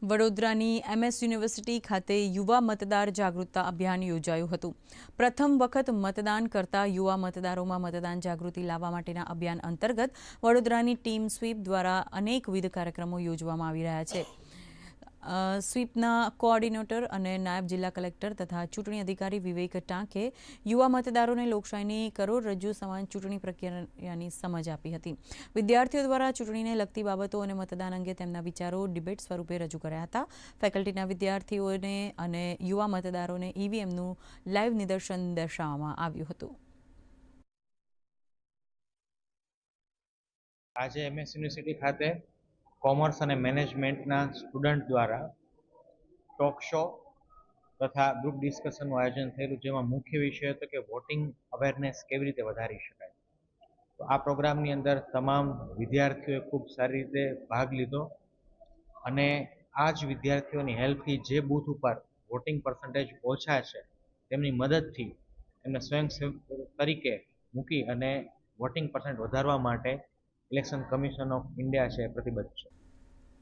વડોદરાની MS university ખાતે યુવા મતદાર જાગૃતતા અભિયાન યોજાયું હતું। પ્રથમ વખત મતદાન કરતા યુવા મતદારોમાં મતદાન જાગૃતિ લાવવા માટેના અભિયાન અંતર્ગત વડોદરાની ટીમ સ્વીપ દ્વારા અનેકવિધ કાર્યક્રમો યોજવામાં આવી રહ્યા છે। સ્વીપના કોઓર્ડિનેટર અને નાયબ જિલ્લા કલેક્ટર તથા ચૂંટણી અધિકારી વિવેક ટાંકે યુવા મતદારોને લોકશાહીની કરોડરજ્જુ સમાન ચૂંટણી પ્રક્રિયાની સમજ આપી હતી। વિદ્યાર્થીઓ દ્વારા ચૂંટણીને લગતી બાબતો અને મતદાન અંગે તેમના વિચારો ડિબેટ સ્વરૂપે રજૂ કર્યા હતા। ફેકલ્ટીના વિદ્યાર્થીઓને અને યુવા મતદારોને EVMનું લાઈવ નિદર્શન દર્શાવવામાં આવ્યું હતું। આજે MS યુનિવર્સિટી ખાતે કોમર્સ અને મેનેજમેન્ટના સ્ટુડન્ટ દ્વારા ટોક શો તથા ગ્રુપ ડિસ્કશનનું આયોજન થયેલું, જેમાં મુખ્ય વિષય હતો કે વોટિંગ અવેરનેસ કેવી રીતે વધારી શકાય। તો આ પ્રોગ્રામની અંદર તમામ વિદ્યાર્થીઓએ ખૂબ સારી રીતે ભાગ લીધો અને આ જ વિદ્યાર્થીઓની હેલ્પથી જે બૂથ ઉપર વોટિંગ પર્સન્ટેજ ઓછા છે તેમની મદદથી એમને સ્વયંસેવક તરીકે મૂકી અને વોટિંગ પર્સન્ટ વધારવા માટે ઇલેક્શન કમિશન ઓફ ઇન્ડિયા છે પ્રતિબદ્ધ છે।